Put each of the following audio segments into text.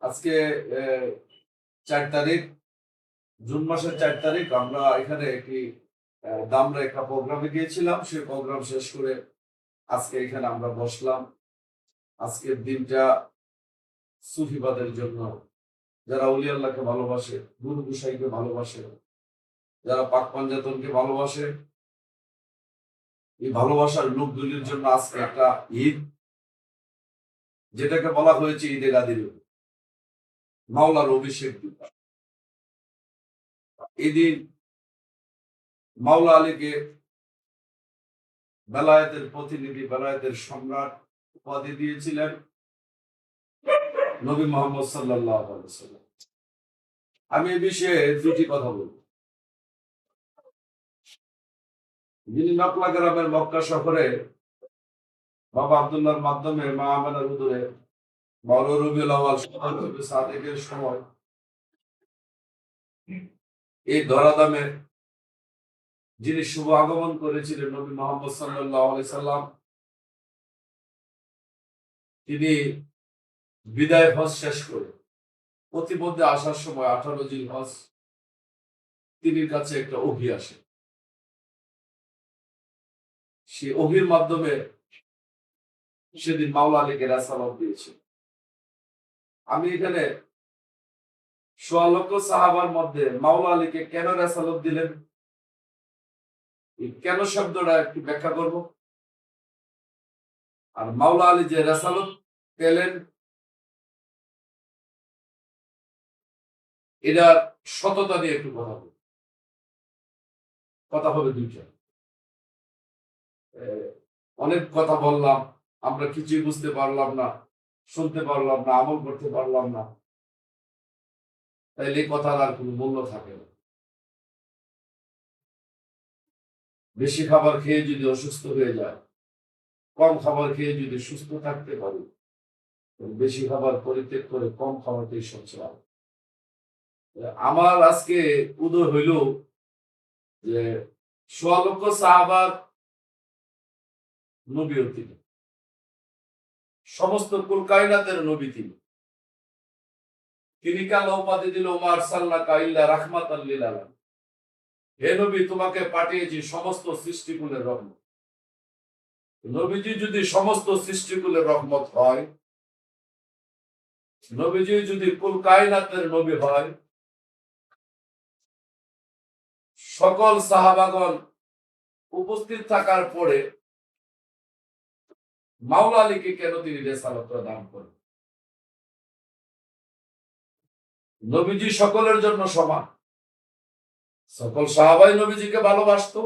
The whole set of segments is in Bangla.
আজকে 4 তারিখ, জুন মাসের 4 তারিখ আমরা এখানে একটি দামরা একটা প্রোগ্রামে গিয়েছিলাম। সেই প্রোগ্রাম শেষ করে আজকে এখানে আমরা বসলাম। আজকের দিনটা সুফিবাদের জন্য, যারা অলি আল্লাহকে ভালোবাসে, গুরু গোসাইকে ভালোবাসে, যারা পাক পাঞ্জাতনকে ভালোবাসে, এই ভালোবাসার লোকগুলির জন্য আজকে একটা ঈদ, যেটাকে বলা হয়েছে ঈদে গাদির, মাওলার অভিষেক দিন। এই দিন মাওলা আলীকে বেলায়েতের প্রতিনিধি, বেলায়েতের সম্রাট উপাধি দিয়েছিলেন নবী মোহাম্মদ সাল্লাল্লাহু আলাইহি ওয়াসাল্লাম। আমি এই বিষয়ে দুটি কথা বলব। যিনি নকলা গ্রামের মক্কা শহরে বাবা আব্দুল্লাহর মাধ্যমে মা আমেনার উদরে 12 রবিউল আউয়াল সাদেকের সময় এই ধরাধামে যিনি শুভ আগমন করেছিলেন নবী মোহাম্মদ সাল্লাল্লাহু আলাইহি সাল্লাম, তিনি বিদায় হজ শেষ করে প্রতিমধ্যে আসার সময় 18 জিলহজ তিনির কাছে একটা ওহী আসে। সেই ওহীর মাধ্যমে সেদিন মাওলা আলীকে রেসালাত দিয়েছে। আমি এখানে 1.25 লক্ষ সাহাবার মধ্যে মাওলা আলীকে কেন রেসালাত দিলেন, কেন শব্দটা একটু ব্যাখ্যা করব। আর মাওলা আলী যে রেসালাত পেলেন, এটার সততা নিয়ে একটু কথা হবে দুইটা। অনেক কথা বললাম, আমরা কিছুই বুঝতে পারলাম না, শুনতে পারলাম না, আমল করতে পারলাম না, তাইলে এই কথার আর কোনো মূল্য থাকে না। বেশি খাবার খেয়ে যদি অসুস্থ হয়ে যায়, কম খাবার খেয়ে যদি সুস্থ থাকতে পারি, বেশি খাবার পরিত্যাগ করে কম খাবারটাই সবচেয়ে ভালো। আমার আজকে উদয় হইল যে 1.25 লক্ষ সাহাবার নবী তিনি, সমস্ত কুল কায়নাতের নবী তিনি। তিনি আল্লাহ উপাধি দিল ওমা আরসালনাকা ইল্লা রাহমাতাল লিল আলামিন। হে নবী, তোমাকে পাঠিয়েছি সমস্ত সৃষ্টিকুলের রহমত। নবীজি যদি সমস্ত সৃষ্টিকুলের রহমত হয়, নবীজি যদি কুল কায়নাতের নবী হয়, সকল সাহাবাগণ উপস্থিত থাকার পরে মাওলা আলীকে কেন তিনি রেসালাত প্রদান করেন? নবীজি সকলের জন্য সমান, সকল সাহাবাই নবীজিকে ভালোবাসতো।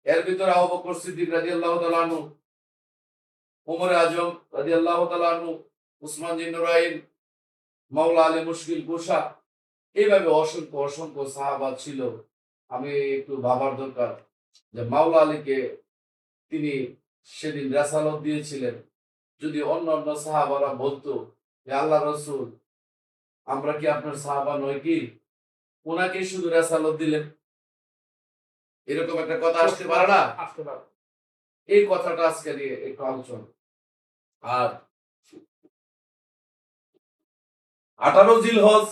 এর ভিতরে আবু বকর সিদ্দিক রাদিয়াল্লাহু তাআলা আনহু, ওমর আজম রাদিয়াল্লাহু তাআলা আনহু, উসমান জিন নুরাইন, মাওলা আলী মুশকিল কুশা, এইভাবে অসংখ্য অসংখ্য সাহাবা ছিল। আমি একটু ভাবার দরকার যে মাওলা আলীকে তিনি সেদিন রেসালাত দিয়েছিলেন। যদি অন্য অন্য সাহাবারা বলতো যে আল্লাহ রাসূল, আমরা কি আপনার সাহাবা নয় কি, ওনাকে শুধু রেসালাত দিলেন, এরকম একটা কথা আসতে পারে না? এই কথাটা আজকে নিয়ে একটু আলোচনা। আর 18 জিলহজ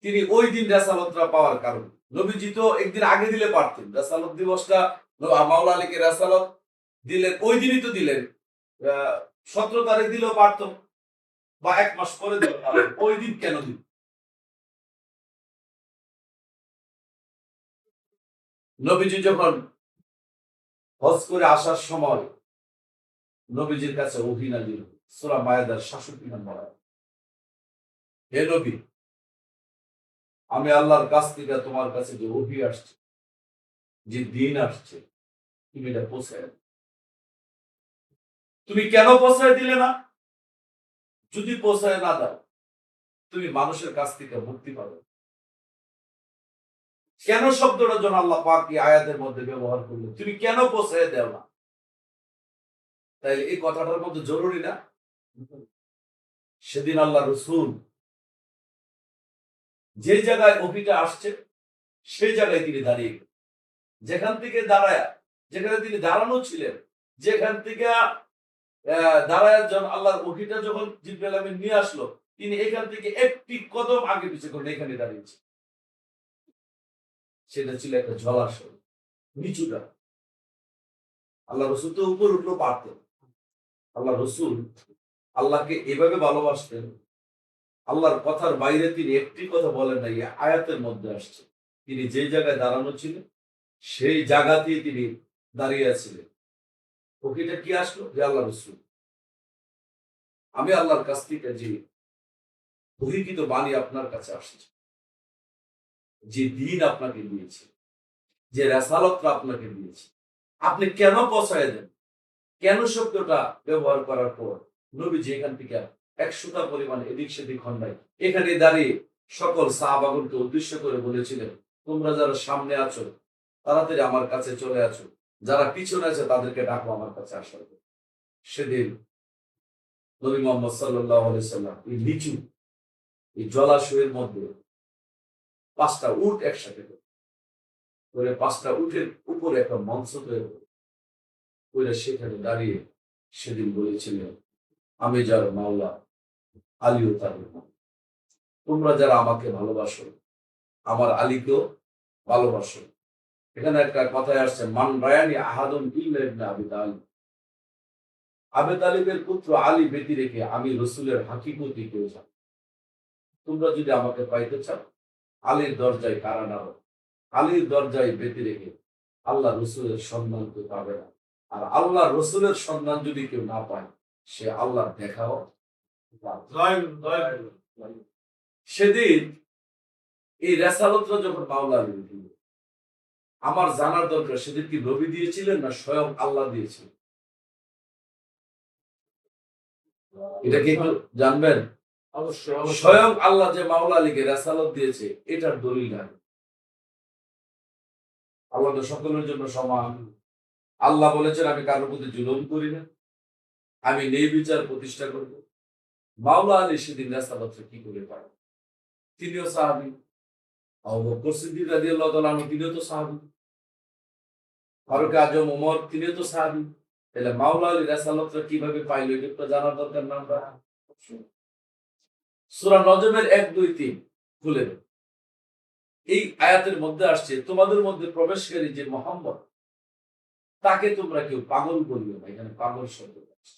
তিনি ওই দিন রেসালাতটা পাওয়ার কারণ, নবীজি তো একদিন আগে দিলে পারতেন। রেসালাত দিবসটা মাওলা আলীকে রেসালাত দিলেন, ওই দিনই তো দিলেন। 17 তারিখ দিলেও পারত, বা 1 মাস পরে দিলেও পারত। ওই দিন কেন দিল? নবীজি যখন হজ করে আসার সময় নবীজির কাছে ওহী নাযিল, সূরা মায়েদার 66 নম্বর আয়াত। হে নবী, আমি আল্লাহর কাছ থেকে তোমার কাছে যে ওহী আসছে, যে দিন আসছে, তুমি এটা পৌঁছায় দাও। তুমি কেন পৌঁছায় দিলে না? যদি পৌঁছায় না দাও, তুমি মানুষের কাছ থেকে মুক্তি পাবে। কেন শব্দটা যেন আল্লাহ পাক এই আয়াতের মধ্যে ব্যবহার করলেন, তুমি কেন পৌঁছায় দেও না? তাই এই কথাটার মধ্যে জরুরি না? সেদিন আল্লাহ রাসূল যে জায়গায় ওহীটা আসছে, সেই জায়গায় তিনি দাঁড়িয়ে, যেখান থেকে দাঁড়ায়, যেখানে তিনি দাঁড়ানো ছিলেন, যেখান থেকে দাঁড়ায় যখন আল্লাহর ওহিটা যখন জিবরাইল আমিন নিয়ে আসলো, তিনি এখান থেকে একটি কদম আগে পিছিয়ে করে এখানে দাঁড়িয়েছে। সেটা ছিল একটা জলাশয়, নিচুটা। আল্লাহ রসুল তো উপর উঠলো পারতেন। আল্লাহ রসুল আল্লাহকে এভাবে ভালোবাসতেন, আল্লাহর কথার বাইরে তিনি একটি কথা বলেন না। এই আয়াতের মধ্যে আসছে তিনি যে জায়গায় দাঁড়ানো ছিলেন সেই জায়গাতেই তিনি দাঁড়িয়ে আছিলেন। ওকিটা কি আসলো? যে আল্লাহ রসুল, আমি আল্লাহর কাছ থেকে যে বহির্কৃত বাণী আপনার কাছে আসছে, যে দিন আপনাকে দিয়েছে, যে রেসালতটা আপনাকে দিয়েছে, আপনি কেন পৌঁছায় দেন? কেন শব্দটা ব্যবহার করার পর নবীজি এখান থেকে 100টা পরিমাণ এদিক সেদিক খন্ডায় এখানে দাঁড়িয়ে সকল সাহাবাগণকে উদ্দেশ্য করে বলেছিলেন, তোমরা যারা সামনে আছো তাড়াতাড়ি আমার কাছে চলে আছো, যারা পিছনে আছে তাদেরকে ডাকো আমার কাছে আসার জন্য। সেদিন নবী মোহাম্মদ সাল্লাল্লাহু আলাইহি সাল্লাম এই নিচু এই জলাশয়ের মধ্যে 5টা উট একসাথে করে 5টা উটের উপরে একটা মঞ্চ তৈরি করে সেখানে দাঁড়িয়ে সেদিন বলেছিলেন, আমি যার মাওলা আলীও তার নাম। তোমরা যারা আমাকে ভালোবাসো আমার আলীকেও ভালোবাসো। এখানে একটা কথায় আসছে, মান রায়ানি আহাদুন ইল্লা ইবনে আবি তালিব। আবি তালিবের পুত্র আলী ব্যতি রেখে আমি রসুলের হাকিকতি কেউ জানি। তোমরা যদি আমাকে পাইতে চাও আলীর দরজায় কারা নাও, আলীর দরজায় ব্যতি রেখে আল্লাহ রসুলের সম্মান কেউ পাবে না। আর আল্লাহ রসুলের সম্মান যদি কেউ না পায় সে আল্লাহ দেখাও। সেদিন এই রেসালতটা যখন মাওলা আলী দিল, আমার জানার দরকার সেদিন কি নবী দিয়েছিলেন না স্বয়ং আল্লাহ দিয়েছিলেন? এটা কি একটু জানবেন? অবশ্যই। স্বয়ং আল্লাহ যে মাওলা আলীকে রেসালত দিয়েছে এটার দলিল নাই। আল্লাহ তো সকলের জন্য সমান। আল্লাহ বলেছেন আমি কারোর প্রতি জুলুম করি না, আমি ন্যায়বিচার প্রতিষ্ঠা করব। মাওলা আলী সেদিন রেসালত কি করে পায়? তিনিও সাহাবী। আবু বকর সিদ্দিক রাদিয়াল্লাহু তাআলা আনহু তিনিও তো সাহাবী। ফারুক আজম ওমর তিনিও তো সাহাবী। তাহলে মাওলা আলী রেসালতটা কিভাবে পাইলো এটা তো জানার দরকার না আমরা? সূরা নজমের 1, 2, 3 খুলে দেন। এই আয়াতের মধ্যে আসছে, তোমাদের মধ্যে প্রবেশকারী যে মুহাম্মদ তাকে তোমরা কেউ পাগল বলিও না। এখানে পাগল শব্দ আছে,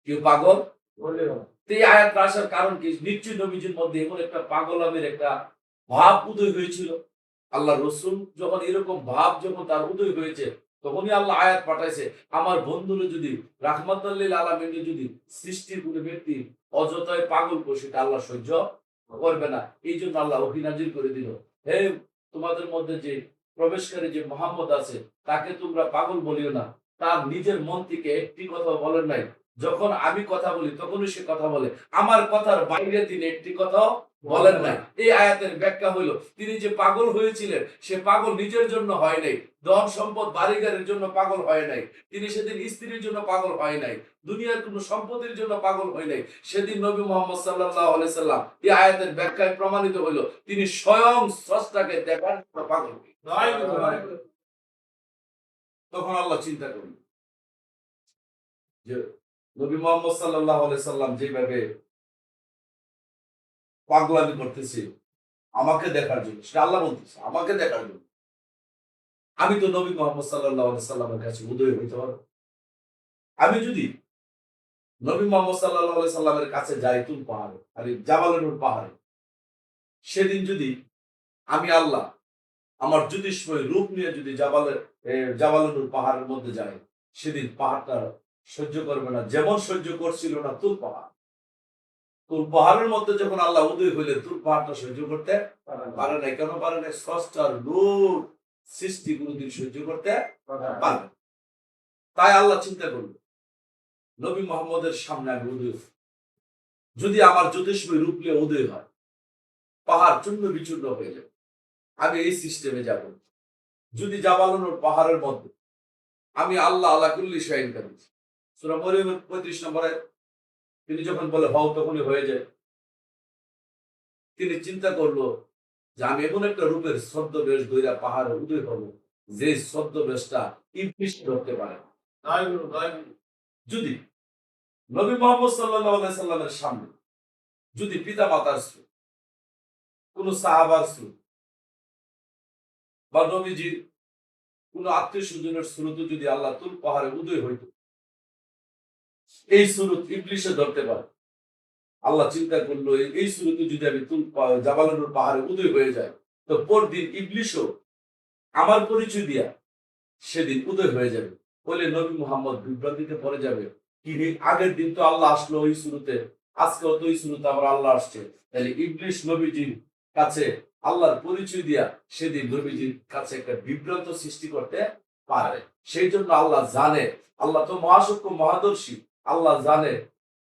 কেউ পাগল বলিও না। এই আয়াত আসার কারণ কি? নিশ্চয়ই নবীজির মধ্যে এমন একটা পাগলামের একটা ভাব উদয় হয়েছিল। আল্লাহ রসুল যখন এরকম ভাব যখন তার উদয় হয়েছে তখনই আল্লাহ আয়াত পাঠাইছে, আমার বন্ধুরা যদি রাহমাতুল লিল আলামিন যদি সৃষ্টির কোনো ব্যক্তি অযথায় পাগল করে সেটা আল্লাহ সহ্য করবে না। এই জন্য আল্লাহ ওহী নাযিল করে দিল, হে তোমাদের মধ্যে যে প্রবেশকারী যে মুহাম্মদ আছে তাকে তোমরা পাগল বলিও না। তার নিজের মন থেকে একটি কথা বলেন নাই, যখন আমি কথা বলি তখনই সে কথা বলে, আমার কথার বাইরে তিনি একটি কথাও বলেন নাই। এই আয়াতের ব্যাখ্যা হইল, তিনি যে পাগল হয়েছিলেন সে পাগল নিজের জন্য হয় নাই, ধন সম্পদ বাড়িঘরের জন্য পাগল হয় নাই, তিনি সেদিন স্ত্রীর জন্য পাগল হয় নাই, দুনিয়ার কোন সম্পত্তির জন্য পাগল হয় নাই। সেদিন নবী মুহাম্মদ সাল্লাল্লাহু আলাইহি সাল্লাম এই আয়াতের ব্যাখ্যায় প্রমাণিত হইল তিনি স্বয়ং স্রষ্টাকে দেখার জন্য পাগল। তখন আল্লাহ চিন্তা করলেন যে নবী মুহাম্মদ সাল্লাল্লাহু আলাইহি সাল্লাম যেভাবে পাগলামি করতেছে আমাকে দেখার জন্য, সেটা আল্লাহ বলতেছে আমাকে দেখার জন্য, আমি তো নবী মুহাম্মদ সাল্লাল্লাহু আলাইহি সাল্লামের কাছে উদয় হইতে পারবো। আমি যদি নবী মুহাম্মদ সাল্লাল্লাহু আলাইহি সাল্লামের কাছে যাই তুল পাহাড়ে, আর জাবালুল নূর পাহাড়ে, সেদিন যদি আমি আল্লাহ আমার জ্যোতিষময় রূপ নিয়ে যদি জাবালুল নূর পাহাড়ের মধ্যে যাই, সেদিন পাহাড়টা সহ্য করবে না, যেমন সহ্য করছিল না তুল পাহাড়। তুল পাহাড়ের মধ্যে যখন আল্লাহ উদয় হইলেন তুল পাহাড়টা সহ্য করতে পারে নাই। কেন পারে নাই? স্রষ্টার রূপ সৃষ্টি কোনদিন সহ্য করতে পারে। তাই আল্লাহ চিন্তা করল নবী মুহাম্মদের সামনে আমি উদয়, যদি আমার জ্যোতিষময় রূপ নিয়ে উদয় হয় পাহাড় চূর্ণ বিচূর্ণ হয়ে যাবে, আমি এই সিস্টেমে যাব। যদি জাবালুল নূর পাহাড়ের মধ্যে আমি আল্লাহ আলা কুল্লি শাইইন কাদির, সূরা মরিয়মের 35 নম্বরে তিনি যখন বলে হও তখনই হয়ে যায়। তিনি চিন্তা করলো যে আমি এমন একটা রূপের ছদ্মবেশ ধইরা পাহাড়ে উদয় হব যে ছদ্মবেশটা ইবলিস ধরতে পারে। যদি নবী মোহাম্মদ সাল্লাল্লাহু আলাইহি সাল্লামের সামনে যদি পিতা মাতার স্রোত, কোন সাহাবার স্রোত বা নবীজির কোন আত্মীয় স্বজনের স্রোত যদি আল্লাহ তুল পাহাড়ে উদয় হইত, এই স্রোত ইবলিশে ধরতে পারে। আল্লাহ চিন্তা করলো এই স্রোতে যদি আমি জাবাল নূর পাহাড়ে উদয় হয়ে যায়, তো পরদিন ইবলিশও আমার পরিচয় দিয়া সেদিন উদয় হয়ে যাবে। বলে নবী মুহাম্মদ বিভ্রান্তিতে পড়ে যাবে, কি আগের দিন তো আল্লাহ আসলো ওই শুরুতে, আজকেও তো ওই শুরুতে আবার আল্লাহ আসছে, তাহলে ইবলিশ নবীজির কাছে আল্লাহর পরিচয় দিয়া সেদিন নবীজির কাছে একটা বিভ্রান্ত সৃষ্টি করতে পারে। সেই জন্য আল্লাহ জানে, আল্লাহ তো মহাসূক্ষ্ম মহাদর্শী, আল্লাহ জানে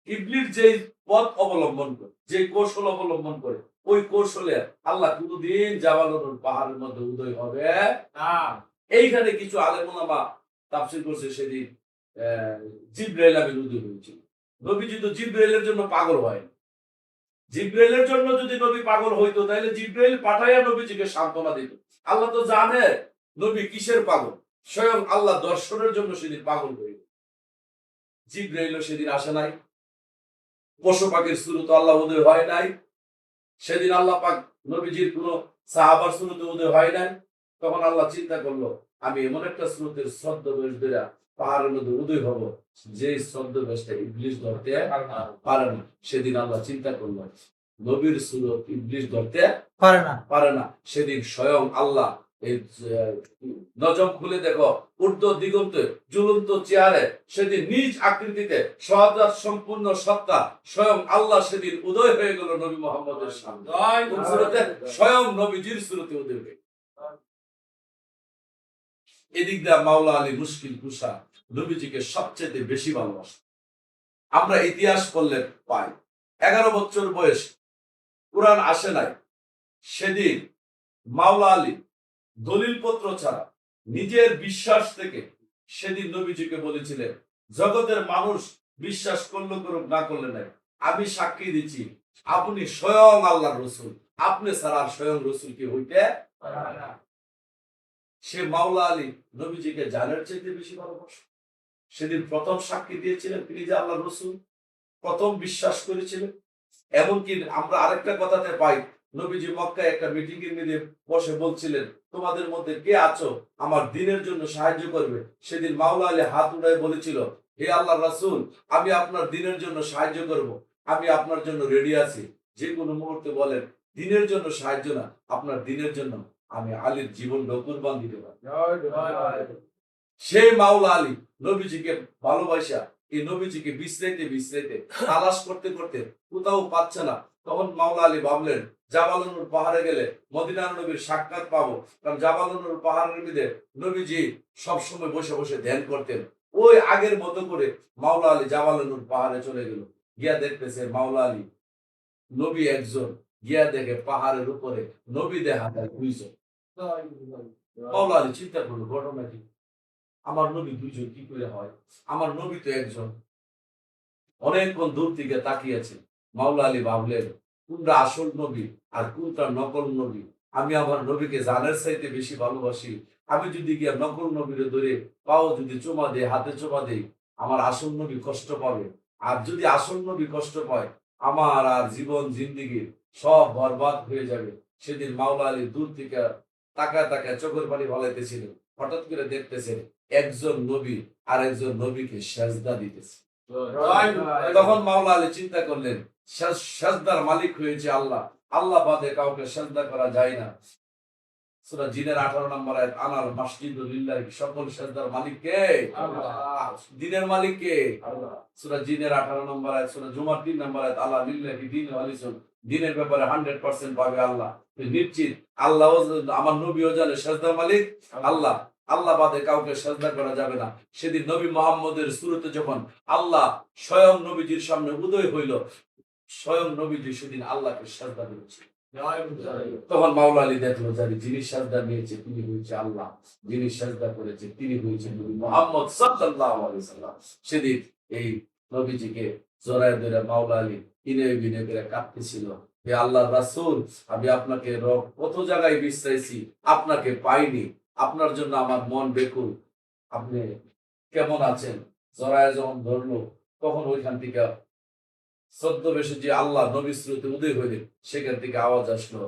ইবলিশ যে পথ অবলম্বন করে, যে কৌশল অবলম্বন করে, ওই কৌশলে আল্লাহ কোনদিন জাবাল নূর পাহাড়ের মধ্যে উদয় হবে না। এইখানে কিছু আলেম ওলামা তাফসীর করছে সেদিন জিবরাইল আমিন উদয় হয়েছিল। নবীজি তো জিবরাইলের জন্য পাগল হয়। জিবরাইলের জন্য যদি নবী পাগল হইতো তাহলে জিবরাইল পাঠাইয়া নবীজিকে সান্ত্বনা দিত। আল্লাহ তো জানে নবী কিসের পাগল, স্বয়ং আল্লাহ দর্শনের জন্য সেদিন পাগল হইল। জিবরাইলও সেদিন আসে নাই, পশু পাখির সুরত আল্লাহ উদয় হয় নাই, সেদিন আল্লাহ পাক নবীজির কোন সাহাবার সুরতে উদয় হয় নাই। তখন আল্লাহ চিন্তা করলো, আমি এমন একটা স্রোতের ছদ্মবেশ ধরে পাহাড়ের মধ্যে উদয় হব যে ছদ্মবেশটা ইবলিশ ধরতে পারে না। সেদিন আল্লাহ চিন্তা করলো নবীর সুরত ইবলিশ ধরতে পারে না। সেদিন স্বয়ং আল্লাহ এই নজম খুলে দেখো, ঊর্ধ্ব দিগন্তে ঝুলন্ত চেয়ারে সেদিন নিজ আকৃতিতে শাহাদাত সম্পূর্ণ সত্তা স্বয়ং আল্লাহ সেদিন উদয় হয়ে গেল নবী মুহাম্মদের সামনে। স্বয়ং নবীজির সুরতে উদয় হয়ে। এদিক দিয়ে মাওলা আলী মুশকিল কুশা নবীজিকে সবচেয়ে বেশি ভালোবাসে। আমরা ইতিহাস পড়লে পাই 11 বছর বয়স, কুরআন আসে নাই, সেদিন মাওলা আলী দলিলপত্র ছাড়া নিজের বিশ্বাস থেকে সেদিন নবীজিকে বলেছিলেন, জগতের মানুষ বিশ্বাস করলে করুক না করলে নাই, আমি সাক্ষী দিচ্ছি আপনি স্বয়ং আল্লাহর রসুল, আপনি ছাড়া স্বয়ং রসুল কি হইতে পারে না। সে মাওলা আলী নবীজিকে জানের চাইতে বেশি ভালোবাসে। সেদিন প্রথম সাক্ষী দিয়েছিলেন তিনি যে আল্লাহ রসুল, প্রথম বিশ্বাস করেছিলেন। এমনকি আমরা আরেকটা কথাতে পাই, নবীজি মক্কায় একটা মিটিং এর মধ্যে বসে বলছিলেন, তোমাদের মধ্যে কে আছো আমার দিনের জন্য সাহায্য করবে। সেদিন মাওলা আলী হাত উঠায় বলেছিল, হে আল্লাহ রাসূল, আমি আপনার দিনের জন্য সাহায্য করব, আমি আপনার জন্য রেডি আছি। যে কোনো মুহূর্তে বলেন, দিনের জন্য সাহায্য না, আপনার দিনের জন্য আমি আলীর জীবন কুরবান দিতে পারি। সেই মাওলা আলী নবীজিকে ভালোবাসা, এই নবীজিকে বিশ্রাইতে বিশ্রাইতে তালাশ করতে করতে কোথাও পাচ্ছে না। তখন মাওলা আলী ভাবলেন, জাবাল নূর পাহাড়ে গেলে মদিনার নবীর সাক্ষাৎ পাবো। কারণ জাবাল নূর পাহাড়ের মধ্যে নবীজি সবসময় বসে বসে ধ্যান করতেন। ওই আগের মতো করে মাওলা আলী জাবাল নূর পাহাড়ে চলে গেল। গিয়া দেখতেছে মাওলা আলী নবী একজন, গিয়া দেখে পাহাড়ের উপরে নবী দেখা যায় দুইজন। মাওলা আলী চিন্তা করলো, ঘটনা কি, আমার নবী দুইজন কি করে হয়, আমার নবী তো একজন। অনেকক্ষণ দূর থেকে তাকিয়েছে। মাওলা আলী ভাবলেন, কোনটা আসল নবী আর কোনটা নকল নবী। আমি আমার নবীকে জানের চাইতে বেশি ভালোবাসি। আমি যদি গিয়ে নকল নবীরে ধরে পাও যদি চুমা দেয়, হাতে চুমা দেই, আমার আসল নবী কষ্ট পাবে। আর যদি আসল নবী কষ্ট পায়, আমার আর জীবন জিন্দিগি সব বরবাদ হয়ে যাবে। সেদিন মাওলা আলী দূর থেকে তাকায় তাকায় চোখের পানি ভালাইতেছিল। হঠাৎ করে দেখতেছেন একজন নবী আর একজন নবীকে সেজদা দিতেছে। তখন মাওলা আলী চিন্তা করলেন, সেজদার মালিক হয়েছে আল্লাহ, আল্লাহ বাদে কাউকে সেজদা করা যায় না। সূরা জিনের 18 নম্বর আয়াত, আনাল মাসজিদু লিল্লাহি, সকল সেজদার মালিক কে? আল্লাহ। দিনের মালিক কে? আল্লাহ। সূরা জিনের 18 নম্বর আয়াত, সূরা জুমার 3 নম্বর আয়াত, আল্লাহ লিল্লাহি দীনুল ওয়ালিসুন, দিনের ব্যাপারে 100% পাবে আল্লাহ। নিশ্চিত আল্লাহ, আমার নবীও জানে সেজদার মালিক আল্লাহ, আল্লাহ বাদে কাউকে সেজদা করা যাবে না। সেদিন নবী মুহাম্মদের সুরতে যখন আল্লাহ স্বয়ং নবীজির সামনে উদয় হইল, স্বয়ং নবীজি সেদিন আল্লাহকে সেজদা করেছে। তখন মাওলা আলী দেখলো, জানি যিনি সেজদা নিয়েছে তিনি হয়েছে আল্লাহ, যিনি সেজদা করেছে তিনি হয়েছে নবী মুহাম্মদ সাল্লাল্লাহু আলাইহি সাল্লাম। সেদিন এই নবীজিকে জড়ায় ধরে মাওলা আলী বিনয় বিনয় করে কাঁদতেছিল, হে আল্লাহ রাসূল, আমি আপনাকে কত জায়গায় বিশ্রাইছি, আপনাকে পাইনি, আপনার জন্য আমার মন বেকুল, আপনি কেমন আছেন? জরায়ে যখন ধরলো তখন ওইখান থেকে ছদ্মবেশে যে আল্লাহ নবী স্রোতে উদয় হইলেন, সেখান থেকে আওয়াজ আসলো,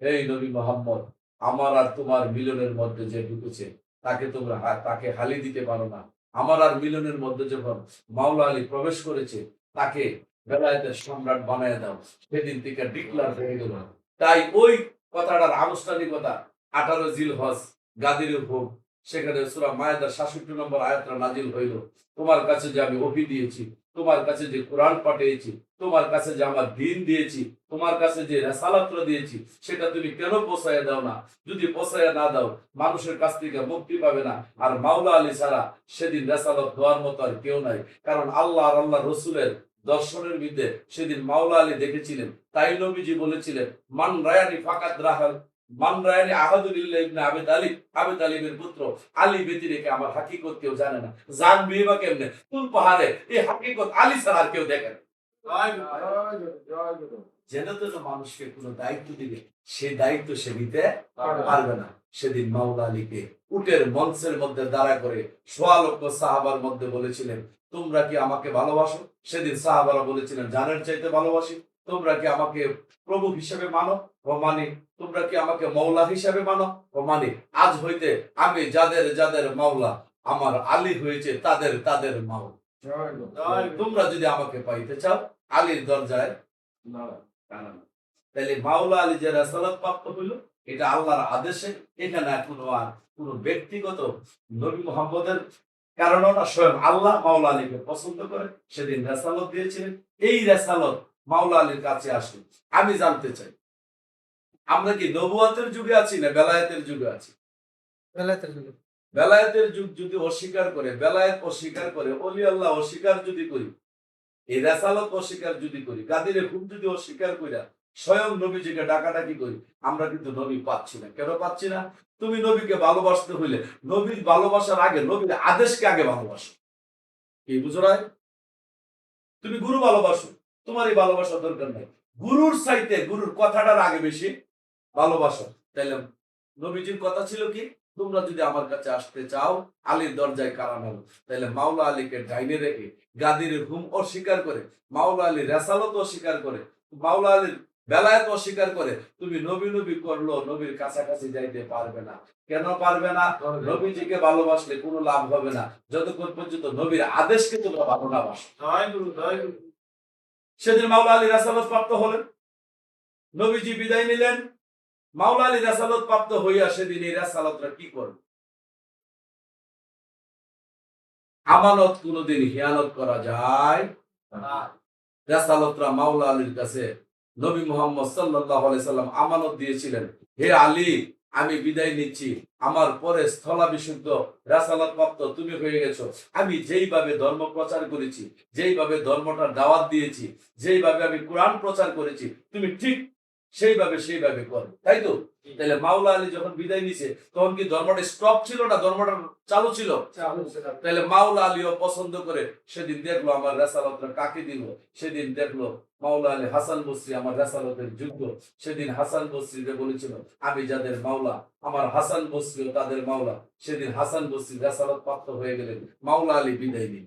এই নবী মোহাম্মদ, আমার আর তোমার মিলনের মধ্যে যে ঢুকেছে তাকে তোমরা তাকে হালি দিতে পারো না। আমার আর মিলনের মধ্যে যখন মাওলা আলী প্রবেশ করেছে, তাকে বেলায়েতের সম্রাট বানায় দাও। সেদিন থেকে ডিক্লার হয়ে গেল। তাই ওই কথাটার আনুষ্ঠানিকতা 18 জিলহজ গাদির হুকুম, সেখানে সূরা মায়েদার 66 নম্বর আয়াতটা নাজিল হইল, তোমার কাছে যে আমি ওহী দিয়েছি, তোমার কাছে যে কোরআন পাঠিয়েছি, তোমার কাছে যে আমার দ্বীন দিয়েছি, তোমার কাছে যে রিসালাতটা দিয়েছি, সেটা তুমি কেন পৌঁছায় দাও না? যদি পৌঁছায় না দাও, মানুষের কাছ থেকে মুক্তি পাবে না। আর মাওলা আলী ছাড়া সেদিন রিসালাত দেওয়ার মতো আর কেউ নাই। কারণ আল্লাহ আর আল্লাহ রসুলের দর্শনের মধ্যে সেদিন মাওলা আলী দেখেছিলেন। তাই নবীজি বলেছিলেন, মান রায়ানি ফাকাত রাহাল, মান রায়ানি আহাদুলিল্লাহ ইবনে আবি তালিব, আবি তালিবের পুত্র আলী ব্যতি রেখে আমার হাকিকত কেউ জানে না। জানবে বা কেমনে? কোন পাহাড়ে এই হাকিকত আলী ছাড়া আর কেউ দেখে না। জেনে তো মানুষকে কোনো দায়িত্ব দিবে, সে দায়িত্ব সে নিতে পারবে না। সেদিন মাওলা আলীকে উটের মঞ্চের মধ্যে দাঁড়া করে সোয়া লক্ষ সাহাবার মধ্যে বলেছিলেন, তোমরা কি আমাকে ভালোবাসো? সেদিন সাহাবারা বলেছিলেন, জানের চাইতে ভালোবাসি। তোমরা কি আমাকে প্রভু হিসেবে মানো? ও মানি। তোমরা কি আমাকে মৌলা হিসেবে মানো? ও মানি। আজ হইতে আমি যাদের যাদের মাওলা, আমার আলী হয়েছে তাদের তাদের মাওলা। তোমরা যদি আমাকে পাইতে চাও, আলীর দরজায় দাঁড়ানো। তাহলে মাওলা আলী যে রিসালাত প্রাপ্ত হইল, এটা আল্লাহর আদেশে। এখানে কোনো আর কোনো ব্যক্তিগত নবী মুহাম্মদের কারণও না, স্বয়ং আল্লাহ মাওলা আলীকে পছন্দ করে সেদিন রিসালাত দিয়েছিলেন। এই রিসালাত মাওলা আলীর কাছে আসলো। আমি জানতে চাই, আমরা কি নবুয়তের যুগে আছি না বেলায়েতের যুগে আছি? বেলায়েতের যুগে। বেলায়েতের যুগ যদি অস্বীকার করে, বেলায়েত অস্বীকার করে, ওলি আল্লাহ অস্বীকার যদি করি, এই রেসালত অস্বীকার যদি করি, গাদিরে হুকুম যদি অস্বীকার কইরা স্বয়ং নবীজিকে ডাকাডাকি করি, আমরা কিন্তু নবী পাচ্ছি না। কেন পাচ্ছি না? তুমি নবীকে ভালোবাসতে হইলে নবীর ভালোবাসার আগে নবীর আদেশকে আগে ভালোবাসো। কি বুঝো না? তুমি গুরু ভালোবাসো, তোমার এই ভালোবাসার দরকার নাই। গুরুর চাইতে গুরুর কথাটার আগে বেশি ভালোবাসো। তাইলে নবীজির কথা ছিল কি, তোমরা যদি আমার কাছে আসতে চাও, আলীর দরজায় কারা নাও। তাইলে মাওলা আলীকে ডাইনে রেখে গাদির হুকুম অস্বীকার করে, মাওলা আলীর রেসালত অস্বীকার করে, মাওলা আলীর বেলায়েত অস্বীকার করে তুমি নবী নবী করলো, নবীর কাছাকাছি যাইতে পারবে না। কেন পারবে না? নবীজিকে ভালোবাসলে কোনো লাভ হবে না যতক্ষণ পর্যন্ত নবীর আদেশকে তোমরা ভালো না বাসো। সেদিন মাওলা আলী রেসালত প্রাপ্ত হলেন, নবীজি বিদায় নিলেন। মাওলা আলী রেসালত প্রাপ্ত হইয়া সেদিন এই রেসালতরা কি করবে? আমানত কোনদিন হিয়ানত করা যায় না। রেসালতরা মাওলা আলীর কাছে নবী মুহাম্মদ সাল্লাল্লাহু আলাইহি সাল্লাম আমানত দিয়েছিলেন, হে আলী, আমি বিদায় নিচ্ছি। আমার পরে স্থলাভিষিক্ত রেসালত প্রাপ্ত তুমি হয়ে গেছো। আমি যেইভাবে ধর্ম প্রচার করেছি, যেইভাবে ধর্মটার দাওয়াত দিয়েছি, যেইভাবে আমি কোরআন প্রচার করেছি, তুমি ঠিক সেইভাবে করো। তাই তো? তাহলে মাওলা আলী যখন বিদায় নিছে, তখন কি ধর্মটা স্টপ ছিল না ধর্মটা চালু ছিল? তাহলে মাওলা আলীও পছন্দ করে সেদিন দেখলো আমার রেসালতটা কাকে দিল। সেদিন দেখলো মাওলা আলী হাসান বসরি আমার রেসালতের যুদ্ধ। সেদিন হাসান বসরি বলেছিল, আমি যাদের মাওলা, আমার হাসান বসরিও তাদের মাওলা। সেদিন হাসান বসরি রেসালত প্রাপ্ত হয়ে গেলেন, মাওলা আলী বিদায় নিন।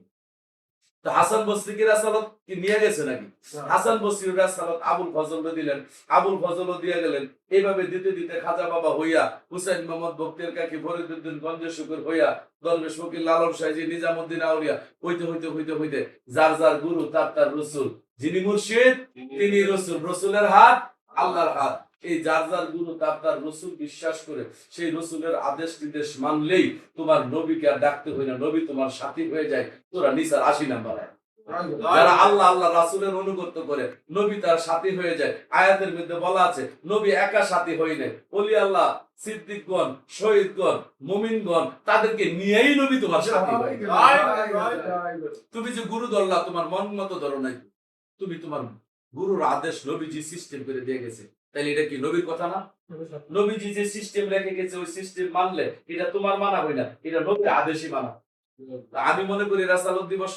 তো হাসান বসরি কি রেসালত কি নিয়ে গেছে নাকি? হাসান বসরির রেসালত আবুল ফজল দিলেন, আবুল ফজলও দিয়ে গেলেন। এইভাবে দিতে দিতে খাজা বাবা হইয়া, হুসাইন মোহাম্মদ বক্তের কাকি ফরিদউদ্দিন গঞ্জে শুকুর হইয়া, দরবেশ ফকির লালন সাহেজি নিজামুদ্দিন আউলিয়া, হইতে হইতে হইতে হইতে যার যার গুরু তার তার রসুল, যিনি মুর্শিদ তিনি রসুল, রসুলের হাত আল্লাহর হাত। এই যার যার গুরু তার তার রসুল বিশ্বাস করে সেই রসুলের আদেশ নির্দেশ মানলেই তোমার নবীকে আর ডাকতে হয় না, নবী তোমার সাথী হয়ে যায়। তোরা নিসার 80 নাম্বার। যারা আল্লাহ আল্লাহ রাসূলের অনুগত করে, নবী তার সাথী হয়ে যায়। আয়াতের মধ্যে বলা আছে, নবী একা সাথী হই নাই, ওলি আল্লাহ, সিদ্দিকগণ, শহীদগণ, মুমিনগণ, তাদেরকে নিয়েই নবী তোমার সাথী হয়। তুমি যে গুরু ধরলা, তোমার মন মতো ধরো নাই, তুমি তোমার গুরুর আদেশ নবীজি সিস্টেম করে দিয়ে গেছে। তাইলে এটা কি নবীর কথা না? নবীজি যে সিস্টেম রেখে গেছে, ওই সিস্টেম মানলে এটা তোমার মানা হয় না, এটা নবীর আদেশই মানা। আমি মনে করি রেসালত দিবস,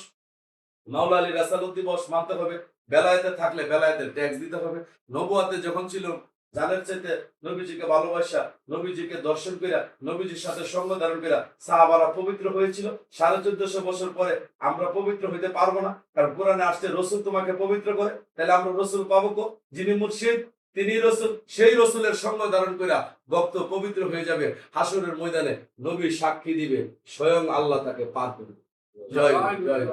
মাওলা আলী রেসালত দিবস মানতে হবে। বেলায়েতে থাকলে বেলায়েতের ট্যাক্স দিতে হবে। নবুয়াতে যখন ছিল জানের চাইতে নবীজিকে ভালোবাসা, নবীজিকে দর্শন কইরা, নবীজির সাথে সঙ্গ ধারণ কইরা সাহাবারা পবিত্র হয়েছিল। 1450 বছর পরে আমরা পবিত্র হইতে পারবো না, কারণ কোরআনে আসছে রসুল তোমাকে পবিত্র করে। তাহলে আমরা রসুল পাবো কো? যিনি মুর্শিদ তিনি রসুল, সেই রসুলের সঙ্গ ধারণ কইরা ভক্ত পবিত্র হয়ে যাবে। হাসরের ময়দানে নবী সাক্ষী দিবে, স্বয়ং আল্লাহ তাকে পার করবে। জয় জয়।